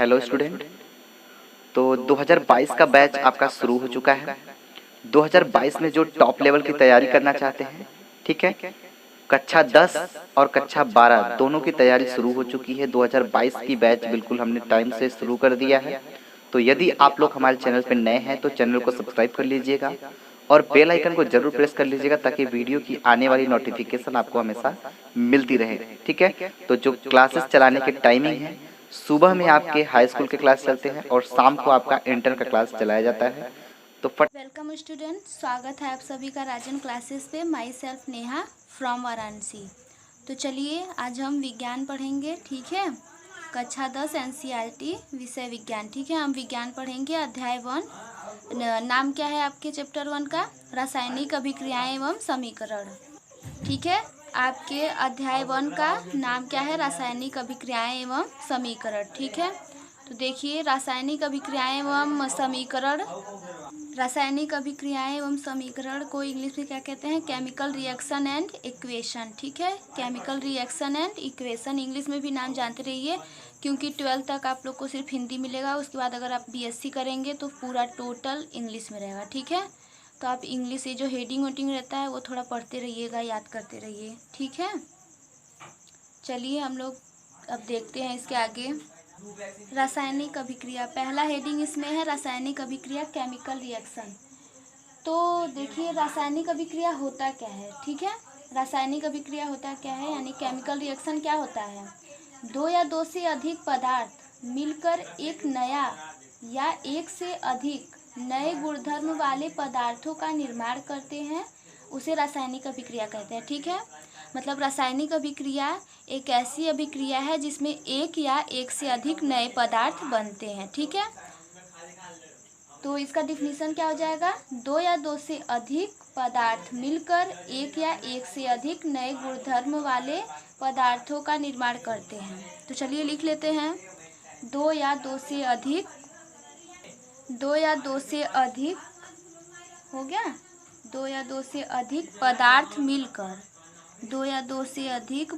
Hello student. तो 2022 का batch आपका शुरू हो चुका है। 2022 में जो टॉप लेवल की तैयारी करना चाहते हैं, ठीक है, कक्षा 10 और कक्षा 12 दोनों की तैयारी शुरू हो चुकी है। 2022 की बैच बिल्कुल हमने टाइम से शुरू कर दिया है। तो यदि आप लोग हमारे चैनल पर नए हैं तो चैनल को सब्सक्राइब कर लीजिएगा और बेल आइकन को जरूर प्रेस कर लीजिएगा ताकि वीडियो की आने वाली नोटिफिकेशन आपको हमेशा मिलती रहे, ठीक है। तो जो क्लासेस चलाने की टाइमिंग है, सुबह में आपके हाई स्कूल के क्लास चलते हैं और शाम को आपका इंटर का क्लास चलाया जाता है। तो वेलकम स्टूडेंट, स्वागत है आप सभी का राजन क्लासेस पे। My self Neha from Varanasi. तो चलिए आज हम विज्ञान पढ़ेंगे, ठीक है। कक्षा 10 एनसीईआरटी विषय विज्ञान, ठीक है। हम विज्ञान पढ़ेंगे अध्याय 1। नाम क्या है आपके चैप्टर 1 का? रासायनिक अभिक्रियाएं एवं समीकरण, ठीक है। आपके अध्याय 1 का नाम क्या है? रासायनिक अभिक्रियाएं एवं समीकरण, ठीक है। तो देखिए, रासायनिक अभिक्रियाएं एवं समीकरण, रासायनिक अभिक्रियाएं एवं समीकरण को इंग्लिश में क्या कहते हैं? केमिकल रिएक्शन एंड इक्वेशन, ठीक है। Chemical reaction and equation English में भी नाम जानते रहिए, क्योंकि 12th तक आप लोग को सिर्फ हिंदी मिलेगा। उसके बाद अगर आप बीएससी करेंगे तो पूरा टोटल इंग्लिश में रहेगा, ठीक है। तो आप इंग्लिश से जो हेडिंग वेडिंग रहता है वो थोड़ा पढ़ते रहिएगा, याद करते रहिए, ठीक है। चलिए हम लोग अब देखते हैं इसके आगे। रासायनिक अभिक्रिया, पहला हेडिंग इसमें है रासायनिक अभिक्रिया, केमिकल रिएक्शन। तो देखिए, रासायनिक अभिक्रिया होता क्या है, ठीक है। रासायनिक अभिक्रिया होता क्या है, यानी केमिकल रिएक्शन क्या होता है? दो या दो से अधिक पदार्थ मिलकर एक नया या एक से अधिक नए गुणधर्म वाले पदार्थों का निर्माण करते हैं, उसे रासायनिक अभिक्रिया कहते हैं, ठीक है। मतलब रासायनिक अभिक्रिया एक ऐसी अभिक्रिया है जिसमें एक या एक से अधिक नए पदार्थ बनते हैं, ठीक है। तो इसका डिफिनीशन क्या हो जाएगा? दो या दो से अधिक पदार्थ मिलकर एक या एक से अधिक नए गुणधर्म वाले पदार्थों का निर्माण करते हैं। तो चलिए लिख लेते हैं। दो या दो से अधिक, दो या दो से अधिक हो गया। दो या दो से अधिक पदार्थ मिलकर, दो या दो से अधिक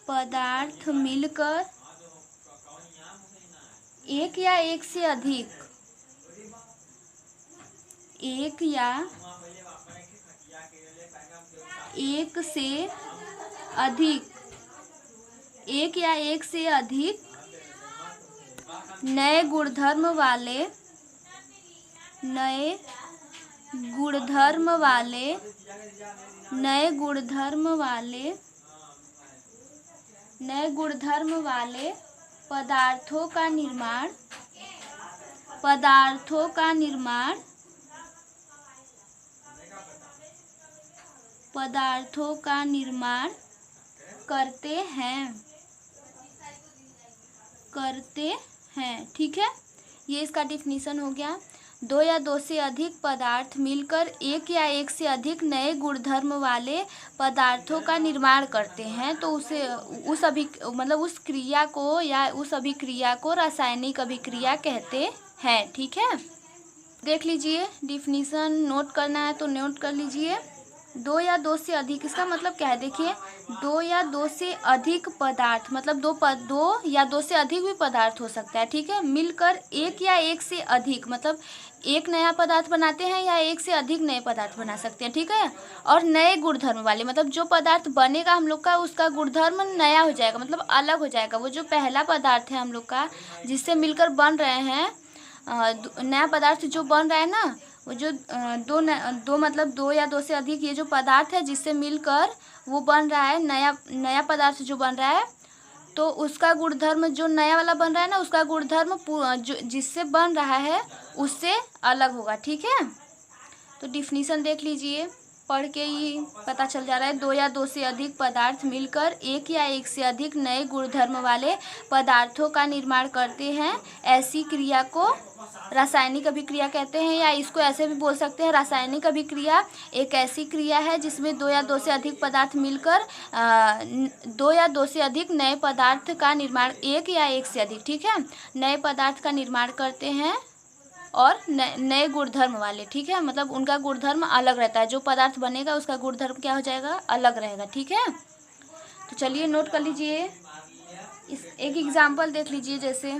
पदार्थ मिलकर एक या एक से अधिक, एक या एक से अधिक, एक या एक से अधिक नए गुणधर्म वाले, नए गुणधर्म वाले, नए गुणधर्म वाले, नए गुणधर्म वाले पदार्थों का निर्माण, पदार्थों का निर्माण, पदार्थों का निर्माण करते हैं, करते हैं, ठीक है। ये इसका डिफिनीशन हो गया। दो या दो से अधिक पदार्थ मिलकर एक या एक से अधिक नए गुणधर्म वाले पदार्थों का निर्माण करते हैं, तो उसे उस क्रिया को या उस अभिक्रिया को रासायनिक अभिक्रिया कहते हैं, ठीक है। देख लीजिए, डिफिनीशन नोट करना है तो नोट कर लीजिए। दो या दो से अधिक, इसका मतलब क्या है? देखिए, दो या दो से अधिक पदार्थ मतलब दो या दो से अधिक भी पदार्थ हो सकता है, ठीक है। मिलकर एक या एक से अधिक मतलब एक नया पदार्थ बनाते हैं या एक से अधिक नए पदार्थ बना सकते हैं, ठीक है। और नए गुणधर्म वाले मतलब जो पदार्थ बनेगा हम लोग का, उसका गुणधर्म नया हो जाएगा, मतलब अलग हो जाएगा। वो जो पहला पदार्थ है हम लोग का जिससे मिलकर बन रहे हैं, नया पदार्थ जो बन रहा है ना, वो जो दो मतलब दो या दो से अधिक ये जो पदार्थ है जिससे मिलकर वो बन रहा है, नया पदार्थ जो बन रहा है, तो उसका गुणधर्म जो नया वाला बन रहा है ना, उसका गुणधर्म जो जिससे बन रहा है उससे अलग होगा, ठीक है। तो डिफिनीशन देख लीजिए, पढ़ के ही पता चल जा रहा है। दो या दो से अधिक पदार्थ मिलकर एक या एक से अधिक नए गुणधर्म वाले पदार्थों का निर्माण करते हैं, ऐसी क्रिया को रासायनिक अभिक्रिया कहते हैं। या इसको ऐसे भी बोल सकते हैं, रासायनिक अभिक्रिया एक ऐसी क्रिया है जिसमें दो या दो से अधिक पदार्थ मिलकर दो या दो से अधिक नए पदार्थ का निर्माण, एक या एक से अधिक, ठीक है, नए पदार्थ का निर्माण करते हैं और नए गुणधर्म वाले, ठीक है। मतलब उनका गुणधर्म अलग रहता है, जो पदार्थ बनेगा उसका गुणधर्म क्या हो जाएगा? अलग रहेगा, ठीक है। तो चलिए नोट कर लीजिए। इस एक एग्जाम्पल देख लीजिए जैसे,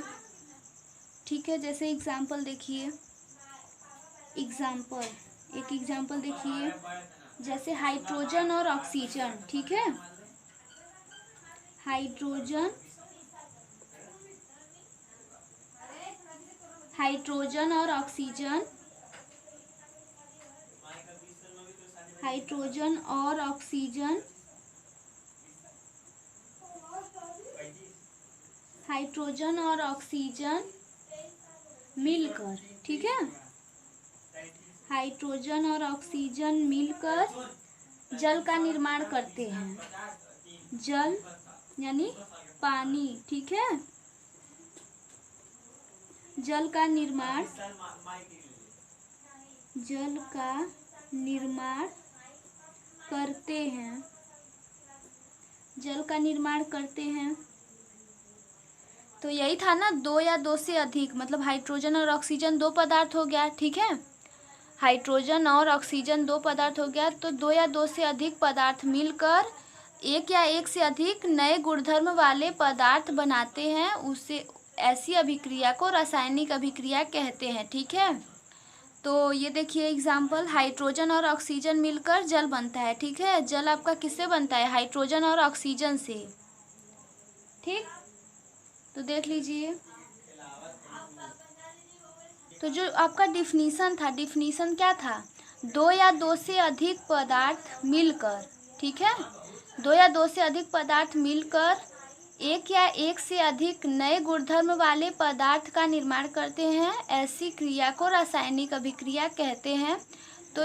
ठीक है, जैसे एग्जाम्पल देखिए, एक एग्जाम्पल देखिए, जैसे हाइड्रोजन और ऑक्सीजन, ठीक है, हाइड्रोजन और ऑक्सीजन, हाइड्रोजन और ऑक्सीजन, हाइड्रोजन और ऑक्सीजन मिलकर, ठीक है, हाइड्रोजन और ऑक्सीजन मिलकर जल का निर्माण करते हैं। जल यानी पानी, ठीक है, जल का निर्माण करते हैं, जल का निर्माण करते हैं। तो यही था ना, दो या दो से अधिक, मतलब हाइड्रोजन और ऑक्सीजन दो पदार्थ हो गया, ठीक है, हाइड्रोजन और ऑक्सीजन दो पदार्थ हो गया, तो दो या दो से अधिक पदार्थ मिलकर एक या एक से अधिक नए गुणधर्म वाले पदार्थ बनाते हैं, उसे ऐसी अभिक्रिया को रासायनिक अभिक्रिया कहते हैं, ठीक है। तो ये देखिए एग्जाम्पल, हाइड्रोजन और ऑक्सीजन मिलकर जल बनता है, ठीक है, जल आपका किससे बनता है? हाइड्रोजन और ऑक्सीजन से, ठीक। तो देख लीजिए, तो जो आपका डिफिनीशन था, डिफिनीशन क्या था? दो या दो से अधिक पदार्थ मिलकर, ठीक है, दो या दो से अधिक पदार्थ मिलकर एक या एक से अधिक नए गुणधर्म वाले पदार्थ का निर्माण करते हैं, ऐसी क्रिया को रासायनिक अभिक्रिया कहते हैं। तो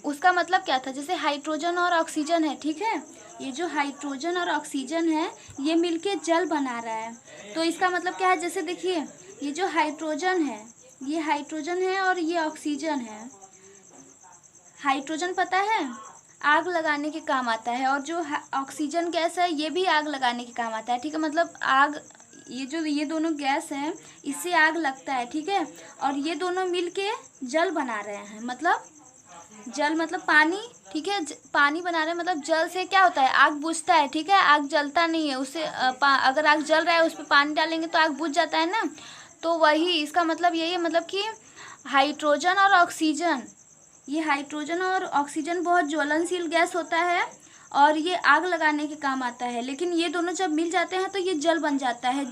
उसका मतलब क्या था? जैसे हाइड्रोजन और ऑक्सीजन है, ठीक है, ये जो हाइड्रोजन और ऑक्सीजन है ये मिलके जल बना रहा है, तो इसका मतलब क्या है? जैसे देखिए, ये जो हाइड्रोजन है, ये हाइड्रोजन है और ये ऑक्सीजन है। हाइड्रोजन पता है आग लगाने के काम आता है, और जो ऑक्सीजन गैस है ये भी आग लगाने के काम आता है, ठीक है, मतलब आग, ये दोनों गैस हैं, इससे आग लगता है, ठीक है, और ये दोनों मिलके जल बना रहे हैं, मतलब जल मतलब पानी, ठीक है, पानी बना रहे हैं, मतलब जल से क्या होता है? आग बुझता है, ठीक है, आग जलता नहीं है, उससे अगर आग जल रहा है उस पर पानी डालेंगे तो आग बुझ जाता है ना, तो वही इसका मतलब यही है, मतलब कि हाइड्रोजन और ऑक्सीजन, ये हाइड्रोजन और ऑक्सीजन बहुत ज्वलनशील गैस होता है और ये आग लगाने के काम आता है, लेकिन ये दोनों जब मिल जाते हैं तो ये जल बन जाता है,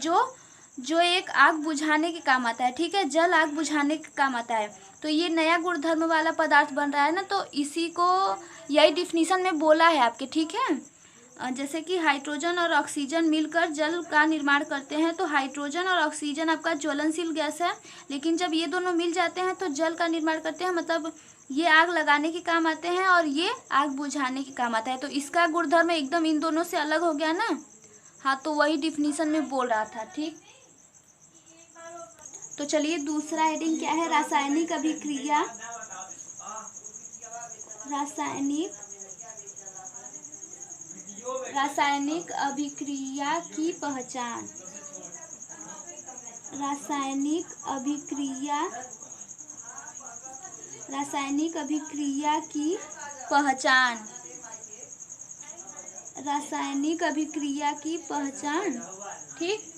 जो एक आग बुझाने के काम आता है, ठीक है, जल आग बुझाने के काम आता है। तो ये नया गुणधर्म वाला पदार्थ बन रहा है ना, तो इसी को यही डिफिनीशन में बोला है आपके, ठीक है। जैसे कि हाइड्रोजन और ऑक्सीजन मिलकर जल का निर्माण करते हैं, तो हाइड्रोजन और ऑक्सीजन आपका ज्वलनशील गैस है, लेकिन जब ये दोनों मिल जाते हैं तो जल का निर्माण करते हैं, मतलब ये आग लगाने के काम आते हैं और ये आग बुझाने के काम आता है। तो इसका गुणधर्म एकदम इन दोनों से अलग हो गया ना। हाँ, तो वही डिफिनीशन में बोल रहा था, ठीक। तो चलिए दूसरा हेडिंग क्या है? रासायनिक अभिक्रिया, रासायनिक अभिक्रिया की पहचान, रासायनिक अभिक्रिया की पहचान, रासायनिक अभिक्रिया की पहचान, ठीक।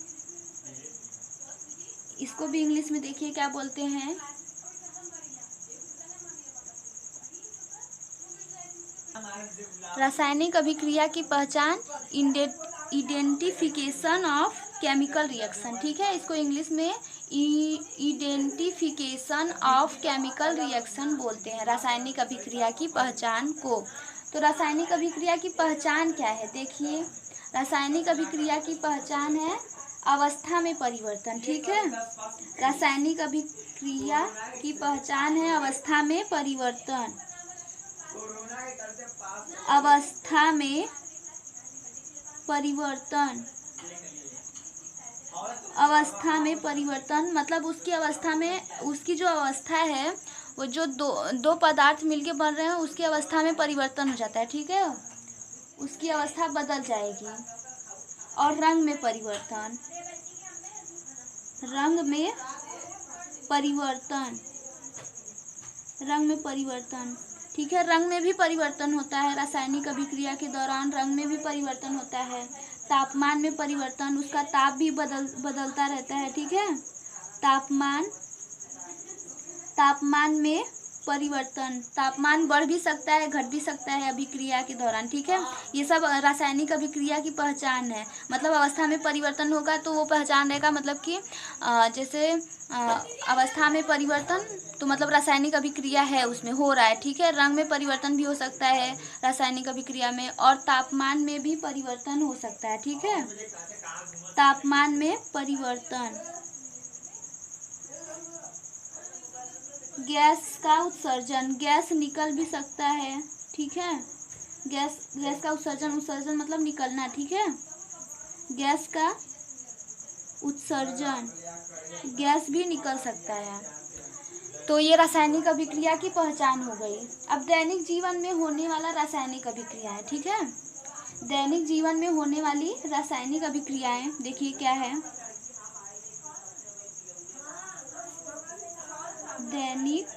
इसको भी इंग्लिश में देखिए क्या बोलते हैं, रासायनिक अभिक्रिया की पहचान, इडेंटिफिकेशन ऑफ केमिकल रिएक्शन, ठीक है, इसको इंग्लिश में इडेंटिफिकेशन ऑफ केमिकल रिएक्शन बोलते हैं, रासायनिक अभिक्रिया की पहचान को। तो रासायनिक अभिक्रिया की पहचान क्या है? देखिए, रासायनिक अभिक्रिया की पहचान है अवस्था में परिवर्तन, ठीक है, रासायनिक अभिक्रिया की पहचान है अवस्था में परिवर्तन, अवस्था में परिवर्तन, अवस्था में परिवर्तन मतलब उसकी अवस्था में, उसकी जो अवस्था है वो जो दो पदार्थ मिलके बन रहे हैं उसकी अवस्था में परिवर्तन हो जाता है, ठीक है, उसकी अवस्था बदल जाएगी। और रंग में परिवर्तन, रंग में परिवर्तन, ठीक है, रंग में भी परिवर्तन होता है, रासायनिक अभिक्रिया के दौरान रंग में भी परिवर्तन होता है। तापमान में परिवर्तन, उसका ताप भी बदलता रहता है, ठीक है। तापमान में परिवर्तन, तापमान बढ़ भी सकता है, घट भी सकता है अभिक्रिया के दौरान, ठीक है। ये सब रासायनिक अभिक्रिया की पहचान है। मतलब अवस्था में परिवर्तन होगा तो वो पहचान रहेगा, मतलब कि जैसे अवस्था में परिवर्तन तो मतलब रासायनिक अभिक्रिया है, उसमें हो रहा है, ठीक है। रंग में परिवर्तन भी हो सकता है रासायनिक अभिक्रिया में, और तापमान में भी परिवर्तन हो सकता है, ठीक है। तापमान में परिवर्तन, गैस का उत्सर्जन, गैस निकल भी सकता है, ठीक है। गैस का उत्सर्जन मतलब निकलना, ठीक है। गैस का उत्सर्जन, गैस भी निकल सकता है। तो ये रासायनिक अभिक्रिया की पहचान हो गई। अब दैनिक जीवन में होने वाला रासायनिक अभिक्रियाएं, ठीक है। दैनिक जीवन में होने वाली रासायनिक अभिक्रियाएं देखिए क्या है। दैनिक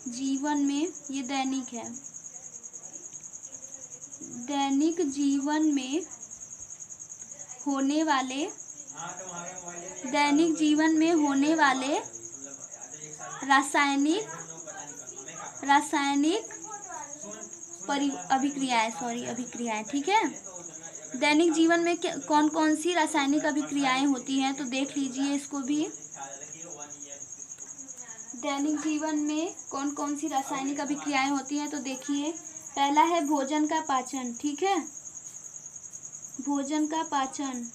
जीवन में, ये दैनिक है, दैनिक जीवन में होने वाले, दैनिक जीवन में होने वाले रासायनिक अभिक्रियाएं, ठीक है। दैनिक जीवन में कौन कौन सी रासायनिक अभिक्रियाएं होती हैं तो देख लीजिए इसको भी। दैनिक जीवन में कौन कौन सी रासायनिक अभिक्रियाएं होती हैं तो देखिए, पहला है भोजन का पाचन, ठीक है। भोजन का पाचन,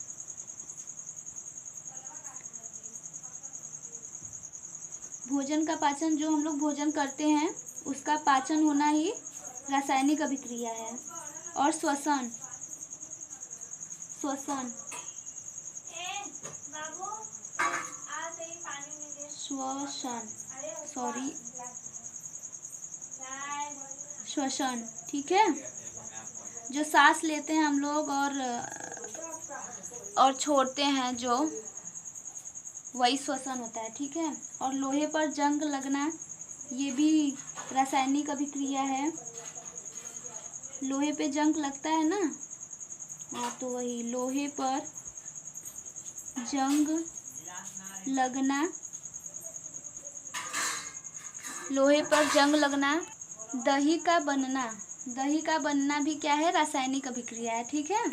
भोजन का पाचन, जो हम लोग भोजन करते हैं उसका पाचन होना ही रासायनिक अभिक्रिया है। और श्वसन, श्वसन श्वसन, ठीक है। जो सांस लेते हैं हम लोग और छोड़ते हैं, जो वही श्वसन होता है, ठीक है। और लोहे पर जंग लगना, ये भी रासायनिक अभिक्रिया है। लोहे पे जंग लगता है ना, हाँ, तो वही लोहे पर जंग लगना, लोहे पर जंग लगना। दही का बनना, दही का बनना भी क्या है, रासायनिक अभिक्रिया है, ठीक है।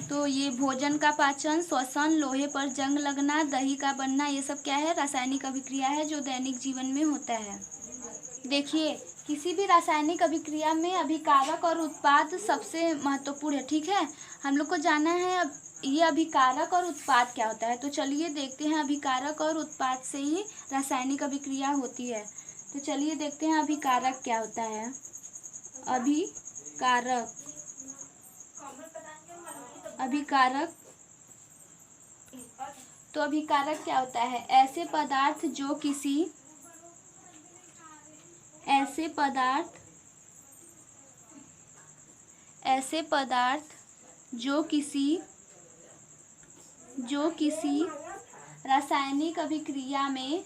तो ये भोजन का पाचन, श्वसन, लोहे पर जंग लगना, दही का बनना, ये सब क्या है, रासायनिक अभिक्रिया है जो दैनिक जीवन में होता है। देखिए, किसी भी रासायनिक अभिक्रिया में अभिकारक और उत्पाद सबसे महत्वपूर्ण है, ठीक है। हम लोग को जानना है अब ये अभिकारक और उत्पाद क्या होता है। तो चलिए देखते हैं, अभिकारक और उत्पाद से ही रासायनिक अभिक्रिया होती है। तो चलिए देखते हैं अभिकारक क्या होता है। अभिकारक, अभिकारक, तो अभिकारक क्या होता है, ऐसे पदार्थ जो किसी, ऐसे पदार्थ जो किसी रासायनिक अभिक्रिया में,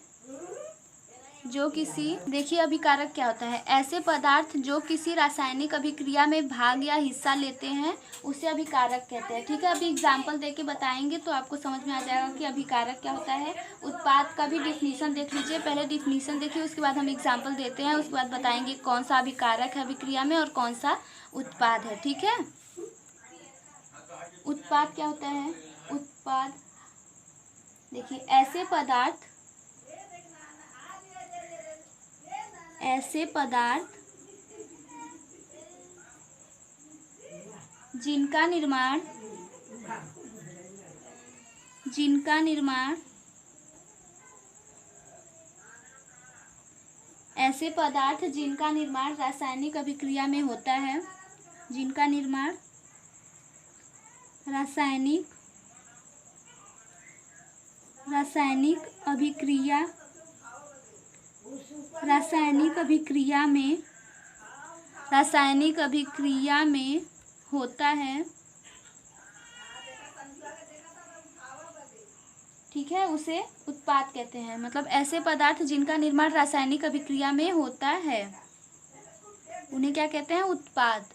देखिए अभिकारक क्या होता है, ऐसे पदार्थ जो किसी रासायनिक अभिक्रिया में भाग या हिस्सा लेते हैं उसे अभिकारक कहते हैं, ठीक है। अभी एग्जाम्पल देके बताएंगे तो आपको समझ में आ जाएगा कि अभिकारक क्या होता है। उत्पाद का भी डिफिनीशन देख लीजिए, पहले डिफिनीशन देखिए, उसके बाद हम एग्जाम्पल देते हैं, उसके बाद बताएंगे कौन सा अभिकारक है अभिक्रिया में और कौन सा उत्पाद है, ठीक है। उत्पाद क्या होता है, उत्पाद देखिए, ऐसे पदार्थ जिनका निर्माण ऐसे पदार्थ जिनका निर्माण रासायनिक अभिक्रिया में होता है, जिनका निर्माण रासायनिक अभिक्रिया में होता है, ठीक है, उसे उत्पाद कहते हैं। मतलब ऐसे पदार्थ जिनका निर्माण रासायनिक अभिक्रिया में होता है उन्हें क्या कहते हैं, उत्पाद।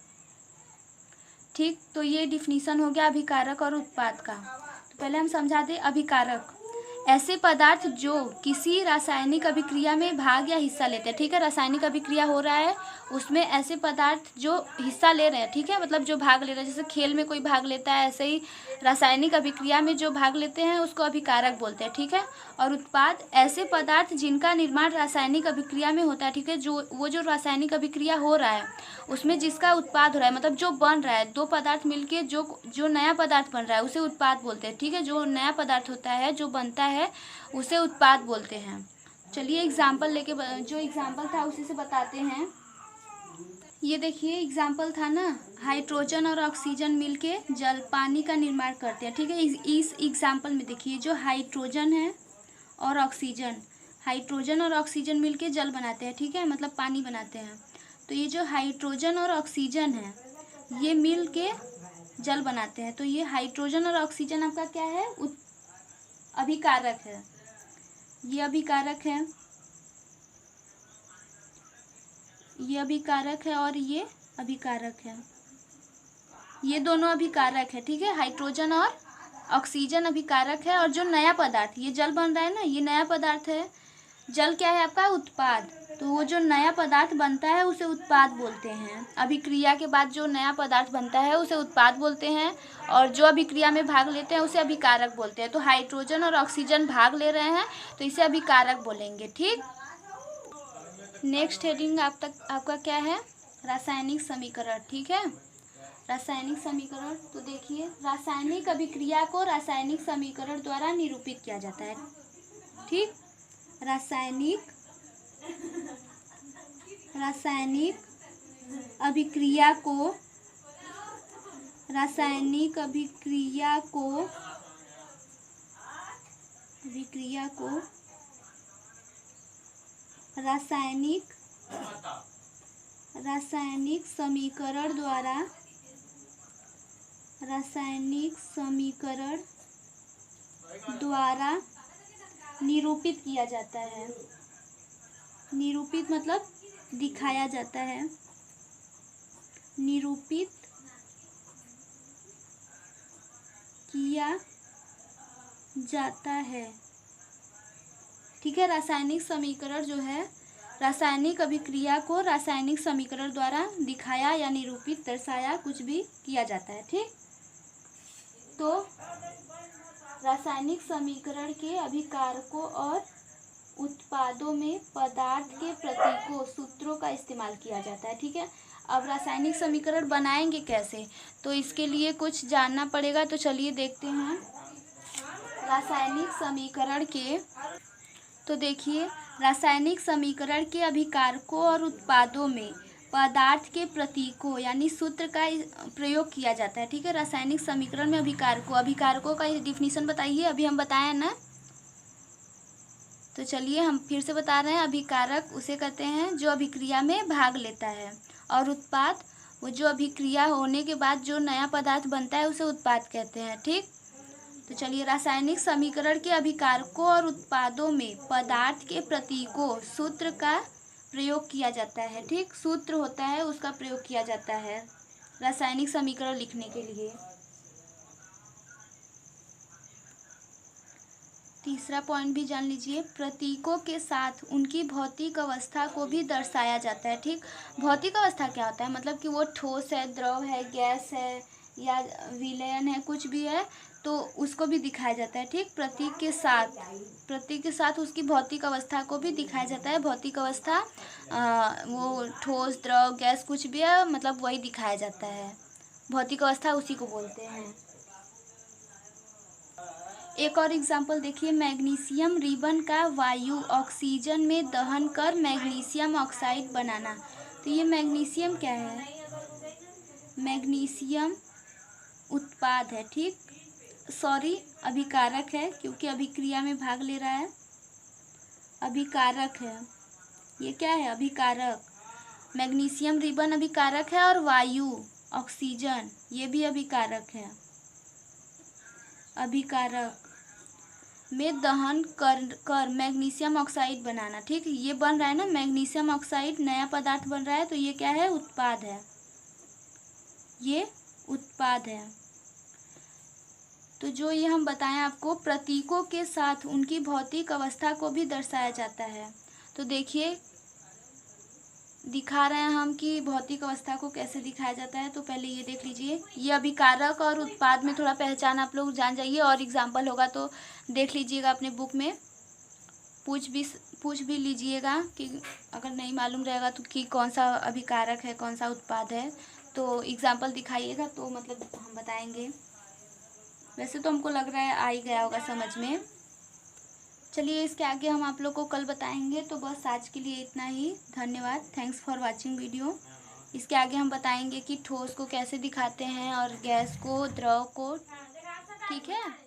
ठीक, तो ये डिफिनीशन हो गया अभिकारक और उत्पाद का। तो पहले हम समझा दें अभिकारक ऐसे पदार्थ जो किसी रासायनिक अभिक्रिया में भाग या हिस्सा लेते हैं। ठीक है, रासायनिक अभिक्रिया हो रहा है उसमें ऐसे पदार्थ जो हिस्सा ले रहे हैं, ठीक है, मतलब जो भाग ले रहे हैं, जैसे खेल में कोई भाग लेता है ऐसे ही रासायनिक अभिक्रिया में जो भाग लेते हैं उसको अभिकारक बोलते हैं। ठीक है, और उत्पाद ऐसे पदार्थ जिनका निर्माण रासायनिक अभिक्रिया में होता है। ठीक है, जो रासायनिक अभिक्रिया हो रहा है उसमें जिसका उत्पाद हो रहा है, मतलब जो बन रहा है, दो पदार्थ मिलके जो नया पदार्थ बन रहा है उसे उत्पाद बोलते हैं। ठीक है, जो नया पदार्थ होता है जो बनता है उसे उत्पाद बोलते हैं। चलिए एग्जाम्पल लेके जो एग्जाम्पल था उसी से बताते हैं। ये देखिए एग्जाम्पल था ना, हाइड्रोजन और ऑक्सीजन मिलके जल पानी का निर्माण करते हैं। ठीक है, इस एग्जाम्पल में देखिए जो हाइड्रोजन है और ऑक्सीजन, हाइड्रोजन और ऑक्सीजन मिलके जल बनाते हैं। ठीक है, मतलब पानी बनाते हैं। तो ये जो हाइड्रोजन और ऑक्सीजन है ये मिल के जल बनाते हैं। तो ये हाइड्रोजन और ऑक्सीजन आपका क्या है, अभिकारक है। ये अभिकारक है, ये अभिकारक है और ये अभिकारक है। ये दोनों अभिकारक है। ठीक है, हाइड्रोजन और ऑक्सीजन अभिकारक है। और जो नया पदार्थ ये जल बन रहा है ना, ये नया पदार्थ है। जल क्या है आपका, उत्पाद। तो वो जो नया पदार्थ बनता है उसे उत्पाद बोलते हैं। अभिक्रिया के बाद जो नया पदार्थ बनता है उसे उत्पाद बोलते हैं, और जो अभिक्रिया में भाग लेते हैं उसे अभिकारक बोलते हैं। तो हाइड्रोजन और ऑक्सीजन भाग ले रहे हैं तो इसे अभिकारक बोलेंगे। ठीक, नेक्स्ट हेडिंग आपका क्या है, रासायनिक समीकरण। ठीक है, रासायनिक समीकरण। तो देखिए रासायनिक अभिक्रिया को रासायनिक समीकरण द्वारा निरूपित किया जाता है। ठीक, रासायनिक अभिक्रिया को रासायनिक समीकरण द्वारा निरूपित किया जाता है। निरूपित मतलब दिखाया जाता है, निरूपित किया जाता है। ठीक है, रासायनिक समीकरण जो है रासायनिक अभिक्रिया को रासायनिक समीकरण द्वारा दिखाया या निरूपित, दर्शाया, कुछ भी किया जाता है। ठीक, तो रासायनिक समीकरण के अभिकारकों और उत्पादों में पदार्थ के प्रतीकों, सूत्रों का इस्तेमाल किया जाता है। ठीक है, अब रासायनिक समीकरण बनाएंगे कैसे, तो इसके लिए कुछ जानना पड़ेगा। तो चलिए देखते हैं रासायनिक समीकरण के। तो देखिए रासायनिक समीकरण के अभिकारकों और उत्पादों में पदार्थ के प्रतीकों यानी सूत्र का प्रयोग किया जाता है। ठीक है, रासायनिक समीकरण में अभिकारकों का डिफिनीशन बताइए, अभी हम बताए ना। तो चलिए हम फिर से बता रहे हैं, अभिकारक उसे कहते हैं जो अभिक्रिया में भाग लेता है, और उत्पाद वो जो अभिक्रिया होने के बाद जो नया पदार्थ बनता है उसे उत्पाद कहते हैं। ठीक, तो चलिए रासायनिक समीकरण के अभिकारकों और उत्पादों में पदार्थ के प्रतीकों, सूत्र का प्रयोग किया जाता है। ठीक, सूत्र होता है उसका प्रयोग किया जाता है रासायनिक समीकरण लिखने के लिए। तीसरा पॉइंट भी जान लीजिए, प्रतीकों के साथ उनकी भौतिक अवस्था को भी दर्शाया जाता है। ठीक, भौतिक अवस्था क्या होता है, मतलब कि वो ठोस है, द्रव है, गैस है या विलयन है, कुछ भी है तो उसको भी दिखाया जाता है। ठीक, प्रतीक के साथ उसकी भौतिक अवस्था को भी दिखाया जाता है। भौतिक अवस्था वो ठोस, द्रव, गैस कुछ भी है, मतलब वही दिखाया जाता है। भौतिक अवस्था उसी को बोलते हैं। एक और एग्जाम्पल देखिए, मैग्नीशियम रिबन का वायु ऑक्सीजन में दहन कर मैग्नीशियम ऑक्साइड बनाना। तो ये मैग्नीशियम क्या है, मैग्नीशियम उत्पाद है। ठीक, सॉरी अभिकारक है, क्योंकि अभिक्रिया में भाग ले रहा है, अभिकारक है। ये क्या है, अभिकारक। मैग्नीशियम रिबन अभिकारक है और वायु ऑक्सीजन ये भी अभिकारक है। अभिकारक में दहन कर मैग्नीशियम ऑक्साइड बनाना। ठीक, ये बन रहा है ना मैग्नीशियम ऑक्साइड, नया पदार्थ बन रहा है, तो ये क्या है, उत्पाद है। ये उत्पाद है। तो जो ये हम बताएं आपको, प्रतीकों के साथ उनकी भौतिक अवस्था को भी दर्शाया जाता है। तो देखिए, दिखा रहे हैं हम कि भौतिक अवस्था को कैसे दिखाया जाता है। तो पहले ये देख लीजिए, ये अभिकारक और उत्पाद में थोड़ा पहचान आप लोग जान जाइए, और एग्जाम्पल होगा तो देख लीजिएगा अपने बुक में, पूछ भी लीजिएगा कि अगर नहीं मालूम रहेगा तो कि कौन सा अभिकारक है, कौन सा उत्पाद है, तो एग्जाम्पल दिखाइएगा तो मतलब हम बताएंगे। वैसे तो हमको लग रहा है आ ही गया होगा समझ में। चलिए, इसके आगे हम आप लोग को कल बताएंगे। तो बस आज के लिए इतना ही। धन्यवाद, थैंक्स फॉर वाचिंग वीडियो। इसके आगे हम बताएंगे कि ठोस को कैसे दिखाते हैं और गैस को, द्रव को। ठीक है।